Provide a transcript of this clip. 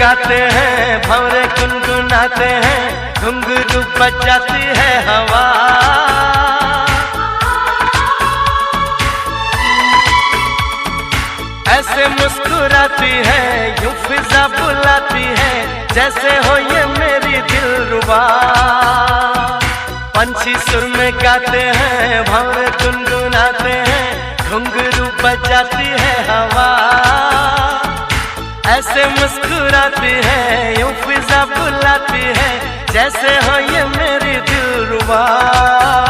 गाते हैं, भंवरे गुनगुनाते हैं, घुंघरू बजाती है हवा। ऐसे मुस्कुराती है, यूं फिजा बुलाती है, जैसे हो ये मेरी दिलरुबा। पंछी सुर में गाते हैं, भंवरे गुनगुनाते हैं, घुंघरू बजाती है हवा। ऐसे मुस्कुराती है, यूं फिजा बुलाती है, जैसे हो ये मेरी दिलरुबा।